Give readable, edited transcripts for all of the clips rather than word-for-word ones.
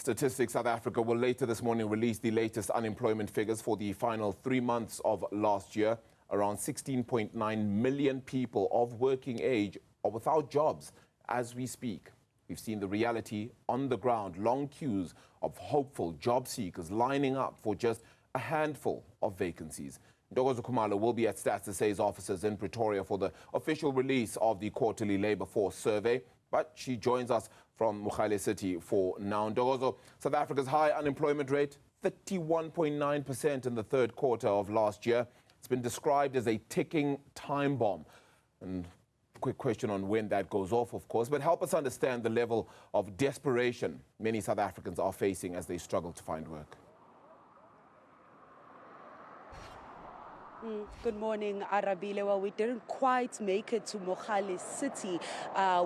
Statistics South Africa will later this morning release the latest unemployment figures for the final 3 months of last year. Around 16.9 million people of working age are without jobs as we speak. We've seen the reality on the ground, long queues of hopeful job seekers lining up for just a handful of vacancies. Ntokozo Khumalo will be at Stats SA's offices in Pretoria for the official release of the quarterly labour force survey, but she joins us from Mogale City for now. Ntokozo, South Africa's high unemployment rate, 31.9% in the third quarter of last year. It's been described as a ticking time bomb. And quick question on when that goes off, of course, but help us understand the level of desperation many South Africans are facing as they struggle to find work. Good morning, Arabile. Well, we didn't quite make it to Mogale City.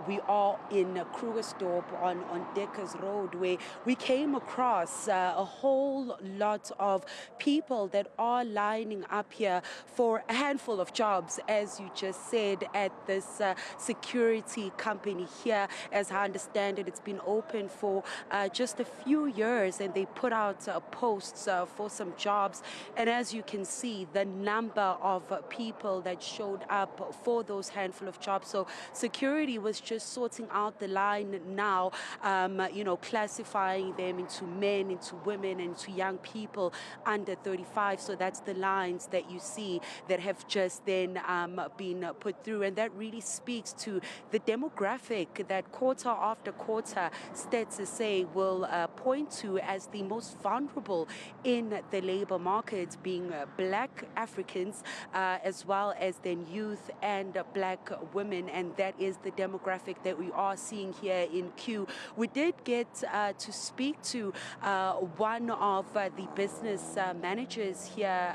We are in Krugersdorp on Deckers Road, where we came across a whole lot of people that are lining up here for a handful of jobs, as you just said, at this security company here. As I understand it, it's been open for just a few years, and they put out posts for some jobs. And as you can see, the number of people that showed up for those handful of jobs. So security was just sorting out the line now, classifying them into men, into women, into young people under 35. So that's the lines that you see that have just then been put through. And that really speaks to the demographic that quarter after quarter Stats SA will point to as the most vulnerable in the labor market, being black Africans, as well as then youth and black women, and that is the demographic that we are seeing here in Q. We did get to speak to one of the business managers here,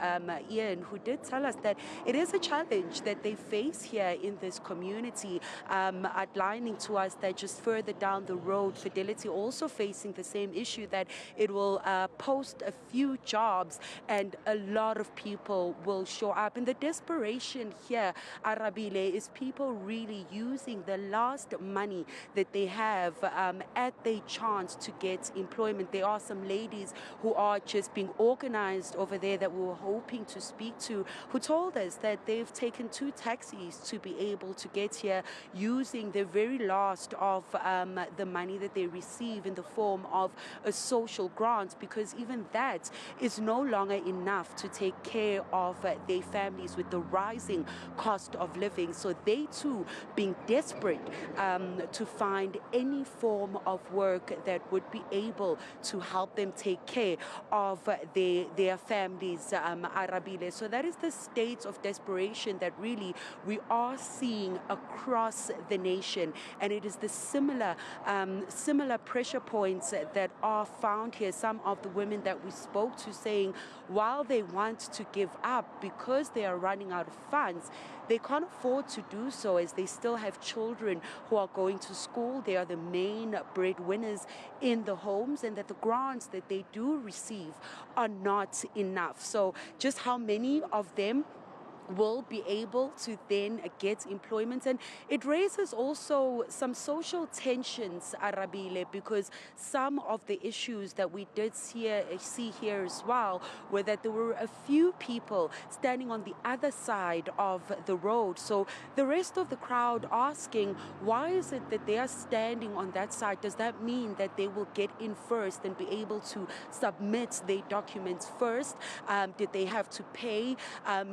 Ian, who did tell us that it is a challenge that they face here in this community, outlining to us that just further down the road, Fidelity also facing the same issue, that it will post a few jobs and a lot of people will show up. And the desperation here, Arabile, is people really using the last money that they have at their chance to get employment. There are some ladies who are just being organized over there that we were hoping to speak to, who told us that they've taken 2 taxis to be able to get here, using the very last of the money that they receive in the form of a social grant, because even that is no longer enough to take care of their families with the rising cost of living. So they too being desperate to find any form of work that would be able to help them take care of their families, Arabile. So that is the state of desperation that really we are seeing across the nation, and it is the similar pressure points that are found here. Some of the women that we spoke to saying while they want to give up because they are running out of funds, they can't afford to do so, as they still have children who are going to school. They are the main breadwinners in the homes, and that the grants that they do receive are not enough. So just how many of them will be able to then get employment? And it raises also some social tensions, Arabile, because some of the issues that we did see here as well were that there were a few people standing on the other side of the road. So the rest of the crowd asking, why is it that they are standing on that side? Does that mean that they will get in first and be able to submit their documents first? Did they have to pay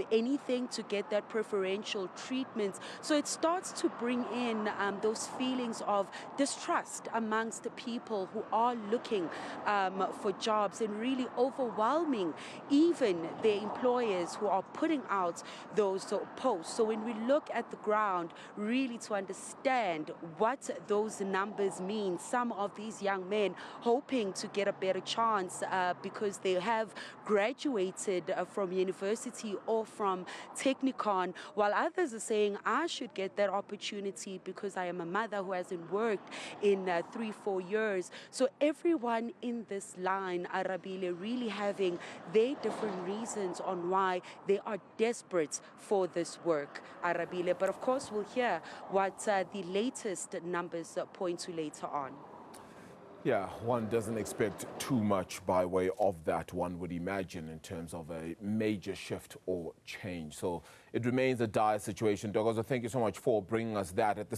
anything to get that preferential treatment? So it starts to bring in those feelings of distrust amongst the people who are looking for jobs, and really overwhelming even their employers who are putting out those posts. So when we look at the ground, really to understand what those numbers mean, some of these young men hoping to get a better chance because they have graduated from university or from Technicon, while others are saying, I should get that opportunity because I am a mother who hasn't worked in 3-4 years. So everyone in this line, Arabile, really having their different reasons on why they are desperate for this work, Arabile. But of course, we'll hear what the latest numbers point to later on. Yeah, one doesn't expect too much by way of that, one would imagine, in terms of a major shift or change. So it remains a dire situation. Ntokozo, thank you so much for bringing us that. At the